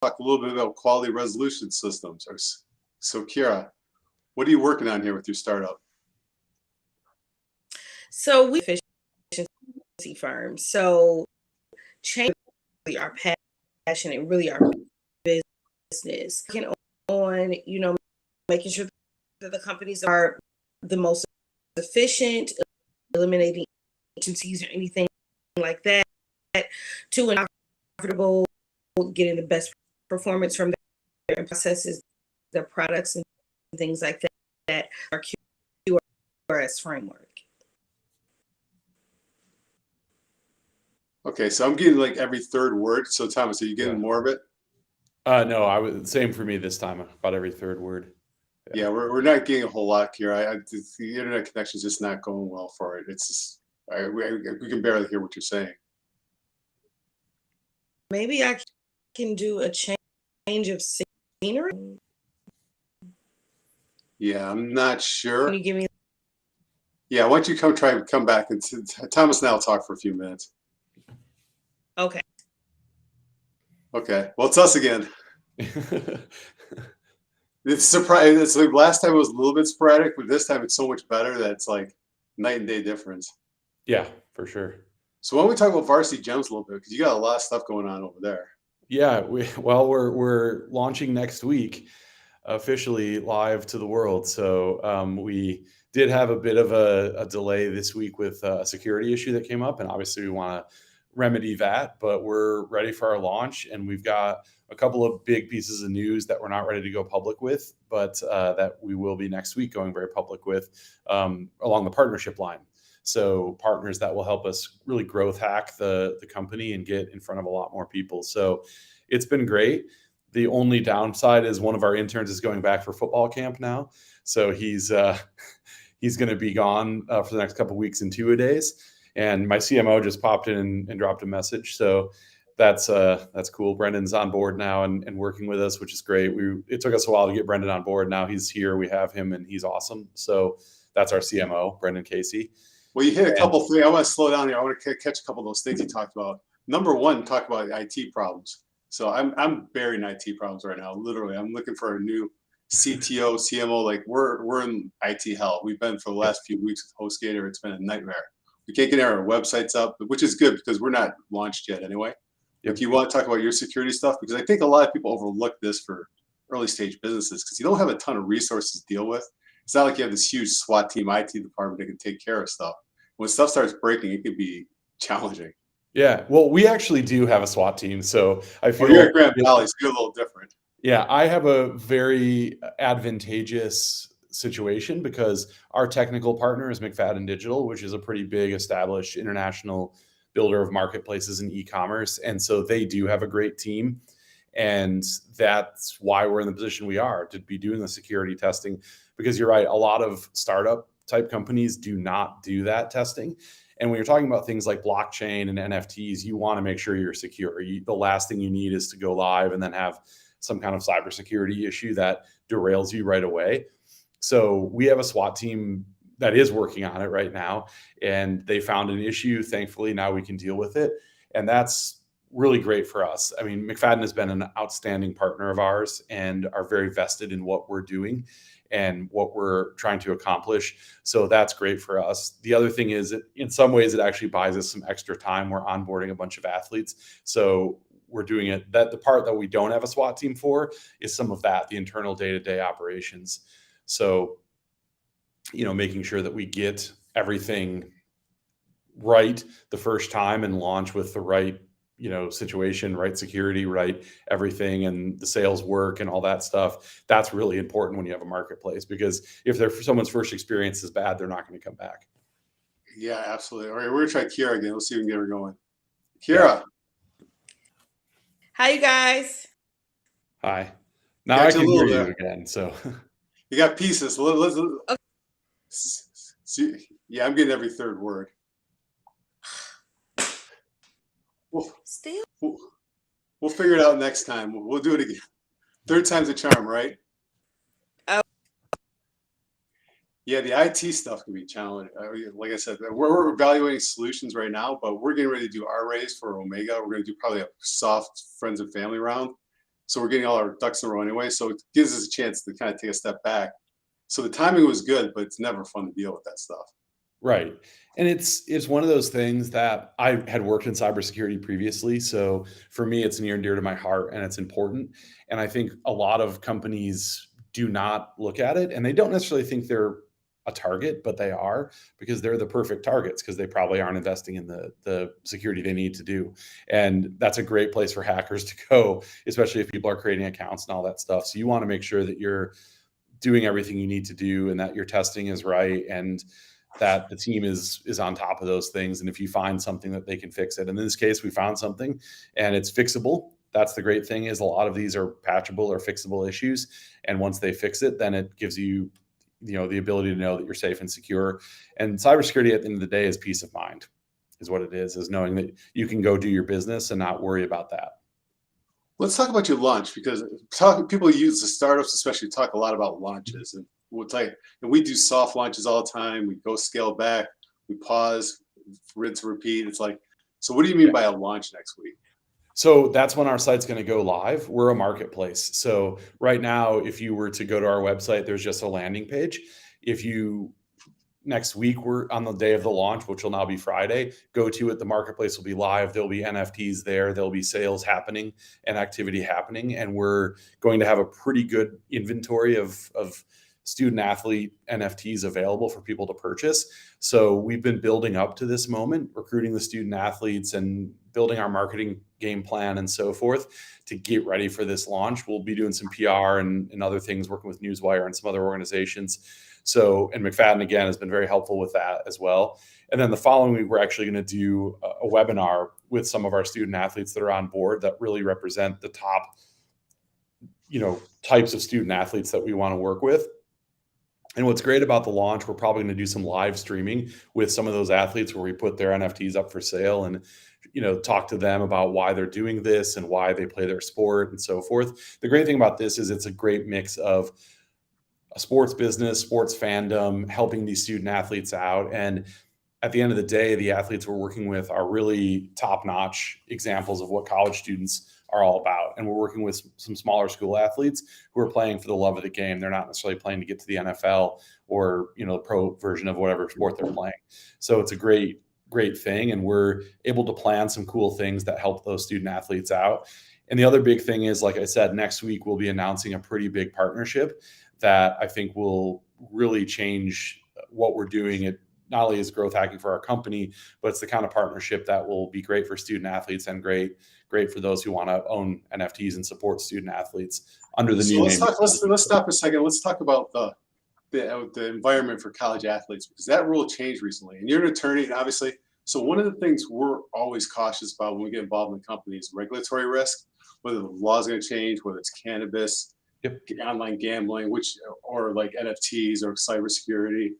talk a little bit about quality resolution systems. So, Kiara, what are you working on here with your startup? So we efficiency firm. So change really our passion and really our business. Working on, making sure that the companies are the most efficient, eliminating agencies or anything like that, to an profitable, getting the best performance from their processes, their products, and things like that. Our QRS framework. Okay, so I'm getting like every third word. So, Thomas, are you getting more of it? No, I was same for me this time. About every third word. Yeah, we're not getting a whole lot here. The internet connection is just not going well for it. It's just we can barely hear what you're saying. Maybe I can do a change of scenery. Yeah, I'm not sure. Can you give me? Yeah, why don't you come back and Thomas and I'll talk for a few minutes. Okay. Okay. Well, it's us again. It's surprising. It's like last time it was a little bit sporadic, but this time it's so much better that it's like night and day difference. Yeah, for sure. So why don't we talk about Varsity Gems a little bit, because you got a lot of stuff going on over there. Yeah, we're launching next week, officially live to the world. So we did have a bit of a delay this week with a security issue that came up, and obviously we want to remedy that, but we're ready for our launch, and we've got a couple of big pieces of news that we're not ready to go public with, but that we will be next week going very public with, along the partnership line. So partners that will help us really growth hack the company and get in front of a lot more people. So it's been great. The only downside is one of our interns is going back for football camp now. So he's going to be gone for the next couple of weeks and 2 days. And my CMO just popped in and dropped a message. So that's cool. Brendan's on board now and working with us, which is great. It took us a while to get Brendan on board. Now he's here. We have him and he's awesome. So that's our CMO, Brendan Casey. Well, you hit a couple things. I want to slow down here. I want to catch a couple of those things you talked about. Number one, talk about IT problems. So I'm buried in IT problems right now. Literally, I'm looking for a new CTO, CMO. Like we're in IT hell. We've been for the last few weeks with HostGator. It's been a nightmare. We can't get our websites up, which is good because we're not launched yet anyway. Yep. If you want to talk about your security stuff, because I think a lot of people overlook this for early stage businesses because you don't have a ton of resources to deal with. It's not like you have this huge SWAT team IT department that can take care of stuff. When stuff starts breaking, it can be challenging. Yeah, well, we actually do have a SWAT team, so I feel you're at Grand Valley, so you're a little different. Yeah, I have a very advantageous situation because our technical partner is McFadden Digital, which is a pretty big established international builder of marketplaces and e-commerce. And so they do have a great team. And that's why we're in the position we are to be doing the security testing, because you're right. A lot of startup type companies do not do that testing. And when you're talking about things like blockchain and NFTs, you want to make sure you're secure. The last thing you need is to go live and then have some kind of cybersecurity issue that derails you right away. So we have a SWAT team that is working on it right now, and they found an issue. Thankfully, now we can deal with it. And that's really great for us. I mean, McFadden has been an outstanding partner of ours and are very vested in what we're doing and what we're trying to accomplish. So that's great for us. The other thing is, in some ways, it actually buys us some extra time. We're onboarding a bunch of athletes. So we're doing it. That the part that we don't have a SWAT team for is some of that, the internal day-to-day operations. So, making sure that we get everything right the first time and launch with the right, situation, right security, right everything, and the sales work and all that stuff. That's really important when you have a marketplace, because if someone's first experience is bad, they're not going to come back. Yeah, absolutely. All right, we're going to try Kiara again. Let's see if we can get her going. Kiara. Hi, you guys. Hi. Now I can hear you again. So you got pieces. Okay. Yeah, I'm getting every third word. We'll figure it out next time. We'll do it again. Third time's a charm, right? Yeah, the IT stuff can be challenging. Like I said, we're evaluating solutions right now, but we're getting ready to do our raise for Omega. We're going to do probably a soft friends and family round. So we're getting all our ducks in a row anyway. So it gives us a chance to kind of take a step back. So the timing was good, but it's never fun to deal with that stuff. Right. And it's one of those things that I had worked in cybersecurity previously. So for me, it's near and dear to my heart and it's important. And I think a lot of companies do not look at it and they don't necessarily think they're a target, but they are because they're the perfect targets because they probably aren't investing in the security they need to do. And that's a great place for hackers to go, especially if people are creating accounts and all that stuff. So you want to make sure that you're doing everything you need to do and that your testing is right and that the team is on top of those things. And if you find something that they can fix it. In this case, we found something and it's fixable. That's the great thing is a lot of these are patchable or fixable issues. And once they fix it, then it gives you, the ability to know that you're safe and secure. And cybersecurity at the end of the day is peace of mind is what it is knowing that you can go do your business and not worry about that. Let's talk about your launch because people use the startups, especially talk a lot about launches. And we'll tell you, and we do soft launches all the time. We go scale back, we pause, rinse, repeat. It's like, so what do you mean by a launch next week? So that's when our site's going to go live. We're a marketplace. So right now, if you were to go to our website, there's just a landing page. If you next week, we're on the day of the launch, which will now be Friday, go to it. The marketplace will be live. There'll be NFTs there. There'll be sales happening and activity happening. And we're going to have a pretty good inventory of student athlete NFTs available for people to purchase. So we've been building up to this moment, recruiting the student athletes and building our marketing game plan and so forth to get ready for this launch. We'll be doing some PR and other things, working with Newswire and some other organizations. So, and McFadden, again, has been very helpful with that as well. And then the following week, we're actually going to do a webinar with some of our student athletes that are on board that really represent the top, types of student athletes that we want to work with. And what's great about the launch, we're probably going to do some live streaming with some of those athletes where we put their NFTs up for sale and, talk to them about why they're doing this and why they play their sport and so forth. The great thing about this is it's a great mix of a sports business, sports fandom, helping these student athletes out. And at the end of the day, the athletes we're working with are really top-notch examples of what college students are all about. And we're working with some smaller school athletes who are playing for the love of the game. They're not necessarily playing to get to the NFL or, the pro version of whatever sport they're playing. So it's a great thing. And we're able to plan some cool things that help those student athletes out. And the other big thing is, like I said, next week we'll be announcing a pretty big partnership that I think will really change what we're doing. It not only is growth hacking for our company, but it's the kind of partnership that will be great for student athletes and great for those who want to own NFTs and support student athletes under the new name. Let's stop a second. Let's talk about the environment for college athletes because that rule changed recently. And you're an attorney, obviously. So one of the things we're always cautious about when we get involved in the company is regulatory risk, whether the law is going to change, whether it's cannabis, online gambling, or like NFTs or cybersecurity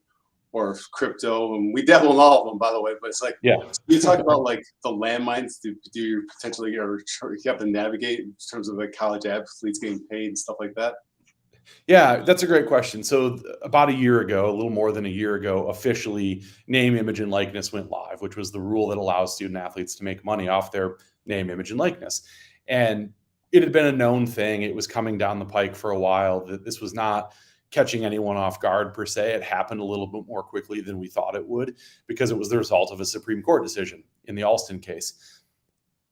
or crypto. And we dabble in all of them, by the way, but it's like, you talk about like the landmines do you potentially, or you have to navigate in terms of like college athletes getting paid and stuff like that? Yeah, that's a great question. So about a year ago, a little more than a year ago, officially name, image, and likeness went live, which was the rule that allows student athletes to make money off their name, image, and likeness. And it had been a known thing. It was coming down the pike for a while. That this was not catching anyone off guard per se. It happened a little bit more quickly than we thought it would because it was the result of a Supreme Court decision in the Alston case.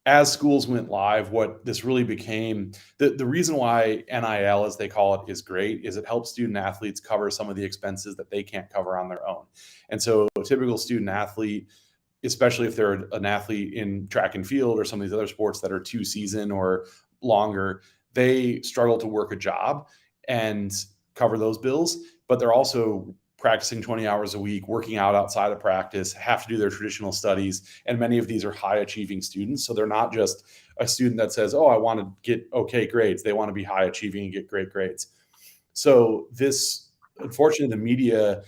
As schools went live, what this really became, the reason why NIL, as they call it, is great is it helps student athletes cover some of the expenses that they can't cover on their own. And so a typical student athlete, especially if they're an athlete in track and field or some of these other sports that are 2-season or longer, they struggle to work a job and cover those bills, but they're also practicing 20 hours a week, working out outside of practice, have to do their traditional studies. And many of these are high achieving students. So they're not just a student that says, oh, I want to get okay grades. They want to be high achieving and get great grades. So this, unfortunately, the media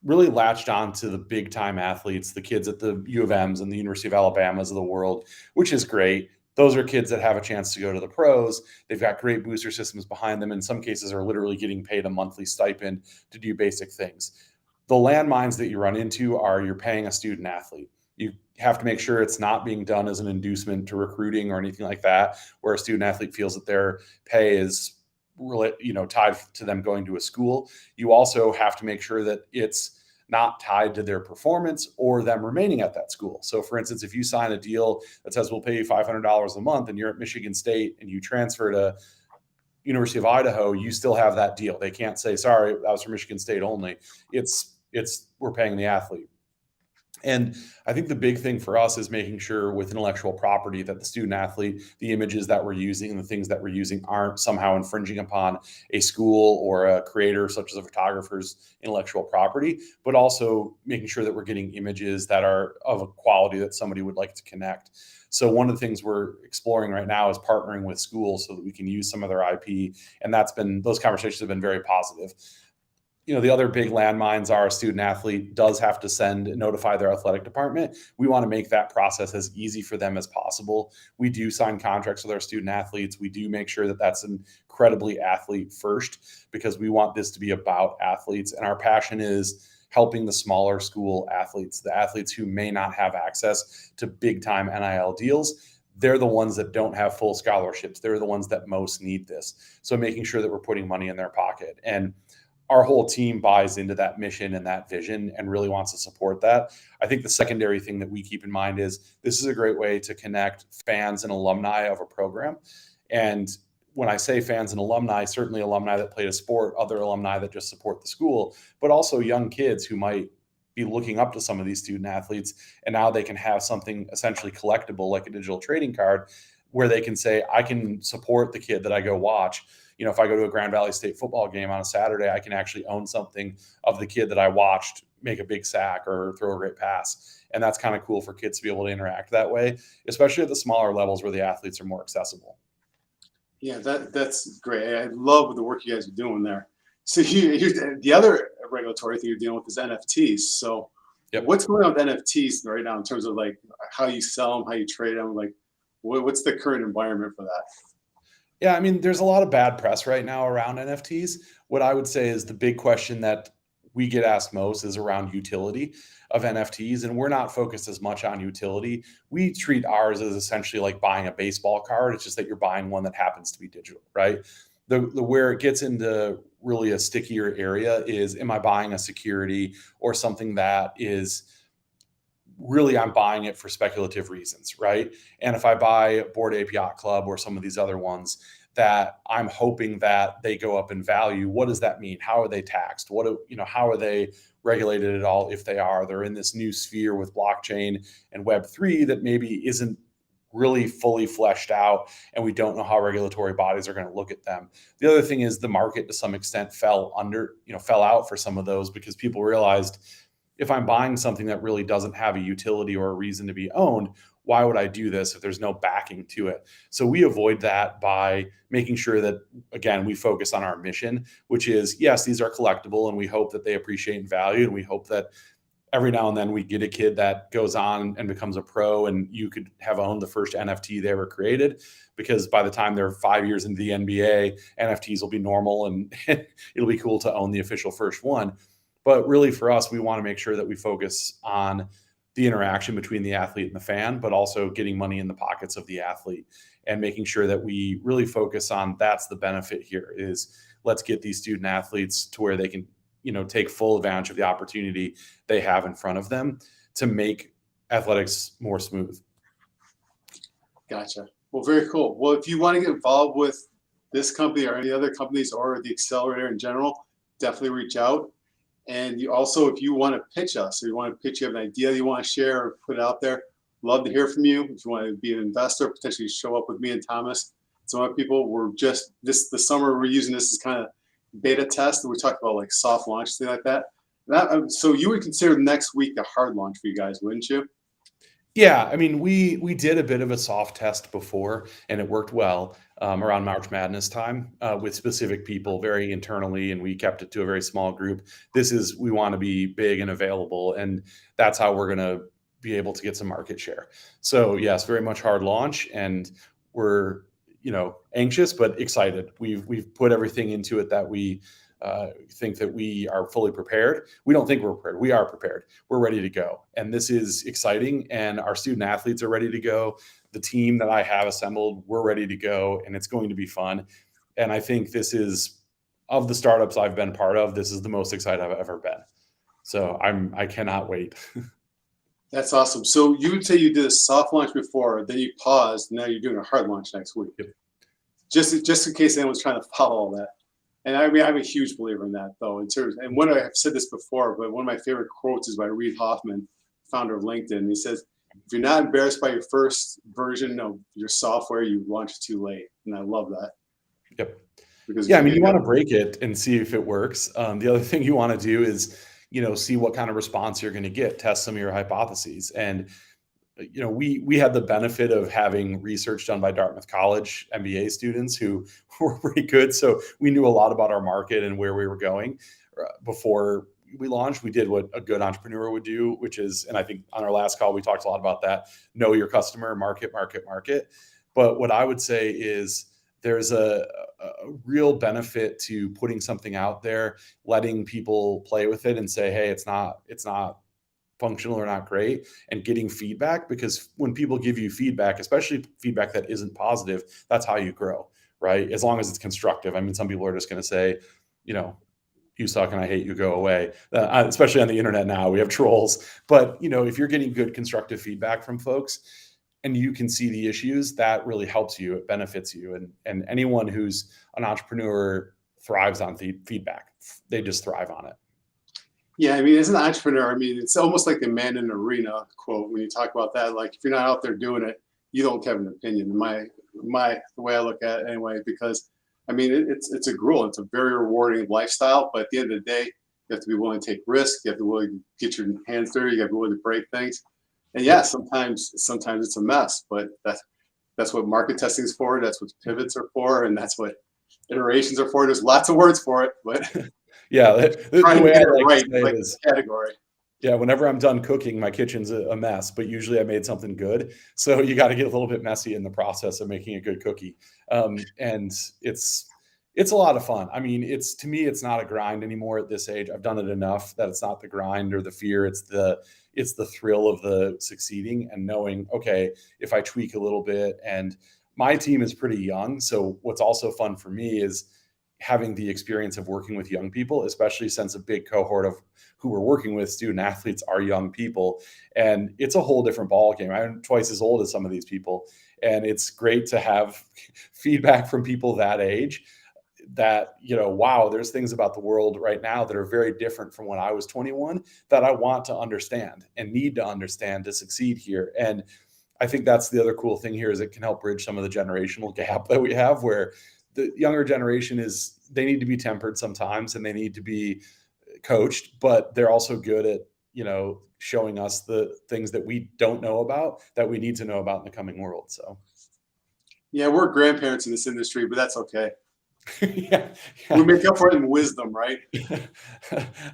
really latched on to the big time athletes, the kids at the U of M's and the University of Alabama's of the world, which is great. Those are kids that have a chance to go to the pros. They've got great booster systems behind them. In some cases are literally getting paid a monthly stipend to do basic things. The landmines that you run into are you're paying a student athlete. You have to make sure it's not being done as an inducement to recruiting or anything like that, where a student athlete feels that their pay is really, tied to them going to a school. You also have to make sure that it's not tied to their performance or them remaining at that school. So for instance, if you sign a deal that says we'll pay you $500 a month and you're at Michigan State and you transfer to University of Idaho, you still have that deal. They can't say, sorry, that was for Michigan State only. It's we're paying the athlete. And I think the big thing for us is making sure with intellectual property that the student athlete, the images that we're using and the things that we're using aren't somehow infringing upon a school or a creator, such as a photographer's intellectual property, but also making sure that we're getting images that are of a quality that somebody would like to connect. So one of the things we're exploring right now is partnering with schools so that we can use some of their IP. And those conversations have been very positive. The other big landmines are a student athlete does have to notify their athletic department. We want to make that process as easy for them as possible. We do sign contracts with our student athletes. We do make sure that that's incredibly athlete first, because we want this to be about athletes. And our passion is helping the smaller school athletes, the athletes who may not have access to big time NIL deals. They're the ones that don't have full scholarships. They're the ones that most need this. So making sure that we're putting money in their pocket. And our whole team buys into that mission and that vision and really wants to support that. I think the secondary thing that we keep in mind is this is a great way to connect fans and alumni of a program. And when I say fans and alumni, certainly alumni that played a sport, other alumni that just support the school, but also young kids who might be looking up to some of these student athletes. And now they can have something essentially collectible like a digital trading card where they can say, I can support the kid that I go watch. If I go to a Grand Valley State football game on a Saturday, I can actually own something of the kid that I watched make a big sack or throw a great pass. And that's kind of cool for kids to be able to interact that way, especially at the smaller levels where the athletes are more accessible. Yeah, that's great. I love the work you guys are doing there. So the other regulatory thing you're dealing with is NFTs. So Yep. What's going on with NFTs right now in terms of like how you sell them, how you trade them? Like what's the current environment for that? Yeah, I mean, there's a lot of bad press right now around NFTs. What I would say is the big question that we get asked most is around utility of NFTs, and we're not focused as much on utility. We treat ours as essentially like buying a baseball card. It's just that you're buying one that happens to be digital, right? The where it gets into really a stickier area is, am I buying a security or something that is really I'm buying it for speculative reasons, right? And if I buy Bored Ape Yacht Club or some of these other ones that I'm hoping that they go up in value, what does that mean? How are they taxed? How are they regulated at all? If they are, they're in this new sphere with blockchain and Web3 that maybe isn't really fully fleshed out, and we don't know how regulatory bodies are going to look at them. The other thing is the market to some extent fell out for some of those because people realized, if I'm buying something that really doesn't have a utility or a reason to be owned, why would I do this if there's no backing to it? So we avoid that by making sure that, again, we focus on our mission, which is, yes, these are collectible and we hope that they appreciate in value. And we hope that every now and then we get a kid that goes on and becomes a pro and you could have owned the first NFT they ever created, because by the time they're 5 years into the NBA, NFTs will be normal and it'll be cool to own the official first one. But really for us, we want to make sure that we focus on the interaction between the athlete and the fan, but also getting money in the pockets of the athlete and making sure that we really focus on that's the benefit here is let's get these student athletes to where they can, take full advantage of the opportunity they have in front of them to make athletics more smooth. Gotcha. Well, very cool. Well, if you want to get involved with this company or any other companies or the accelerator in general, definitely reach out. And you also, if you want to pitch us, or you want to pitch, you have an idea you want to share or put it out there, love to hear from you. If you want to be an investor, potentially show up with me and Thomas. Some other people, we're just the summer we're using this as kind of beta test. We talked about like soft launch, thing like that. So you would consider next week a hard launch for you guys, wouldn't you? Yeah, I mean, we did a bit of a soft test before, and it worked well around March Madness time with specific people, very internally, and we kept it to a very small group. We want to be big and available, and that's how we're going to be able to get some market share. So yes, very much hard launch, and we're anxious but excited. We've put everything into it that we think that we are fully prepared. We don't think we're prepared. We are prepared. We're ready to go. And this is exciting. And our student athletes are ready to go. The team that I have assembled, we're ready to go. And it's going to be fun. And I think this is, of the startups I've been part of, this is the most excited I've ever been. So I cannot wait. That's awesome. So you would say you did a soft launch before, then you paused. Now you're doing a hard launch next week. Yep. Just in case anyone's trying to follow all that. And I mean, I'm a huge believer in that, though. In terms, and one I've said this before, but one of my favorite quotes is by Reid Hoffman, founder of LinkedIn. He says, "If you're not embarrassed by your first version of your software, you launch it too late." And I love that. Yep. Because yeah, I mean, you want to break it and see if it works. The other thing you want to do is, see what kind of response you're going to get, test some of your hypotheses. And, we had the benefit of having research done by Dartmouth College MBA students who were pretty good. So we knew a lot about our market and where we were going before we launched. We did what a good entrepreneur would do, which is, and I think on our last call, we talked a lot about that, know your customer, market. But what I would say is there's a real benefit to putting something out there, letting people play with it and say, hey, it's not functional or not great, and getting feedback, because when people give you feedback, especially feedback that isn't positive, that's how you grow, right? As long as it's constructive. I mean, some people are just going to say, you suck and I hate you, go away. Especially on the internet now, we have trolls. But, if you're getting good constructive feedback from folks and you can see the issues, that really helps you. It benefits you. And anyone who's an entrepreneur thrives on feedback. They just thrive on it. Yeah, I mean, as an entrepreneur, I mean, it's almost like the man in the arena quote when you talk about that. Like, if you're not out there doing it, you don't have an opinion. The way I look at it anyway, because I mean, it's a gruel. It's a very rewarding lifestyle, but at the end of the day, you have to be willing to take risks. You have to be willing to get your hands dirty. You have to be willing to break things. And yeah, sometimes it's a mess, but that's what market testing is for. That's what pivots are for, and that's what iterations are for. There's lots of words for it, but yeah, the way I like to say like it is category. Yeah, whenever I'm done cooking, my kitchen's a mess, but usually I made something good. So you got to get a little bit messy in the process of making a good cookie. And it's a lot of fun. I mean, to me, it's not a grind anymore at this age. I've done it enough that it's not the grind or the fear. It's the thrill of the succeeding and knowing, okay, if I tweak a little bit. And my team is pretty young. So what's also fun for me is having the experience of working with young people, especially since a big cohort of who we're working with, student athletes, are young people. And it's a whole different ball game. I'm twice as old as some of these people. And it's great to have feedback from people that age that, wow, there's things about the world right now that are very different from when I was 21 that I want to understand and need to understand to succeed here. And I think that's the other cool thing here is it can help bridge some of the generational gap that we have, where the younger generation they need to be tempered sometimes and they need to be coached, but they're also good at, showing us the things that we don't know about that we need to know about in the coming world. So, yeah, we're grandparents in this industry, but that's okay. yeah. We make up for it in wisdom, right?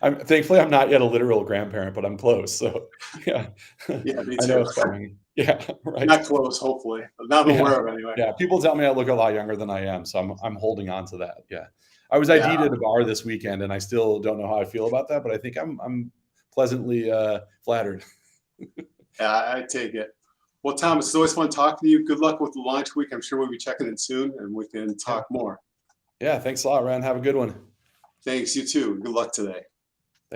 Thankfully, I'm not yet a literal grandparent, but I'm close. So, yeah, yeah, me too. I know it's coming. Yeah, right. Not close, hopefully. Not aware of anyway. Yeah, people tell me I look a lot younger than I am, so I'm holding on to that. Yeah, I was ID'd at a bar this weekend, and I still don't know how I feel about that, but I think I'm pleasantly flattered. Yeah, I take it. Well, Tom, it's always fun talking to you. Good luck with the launch week. I'm sure we'll be checking in soon, and we can talk more. Yeah, thanks a lot, Ryan. Have a good one. Thanks, you too. Good luck today.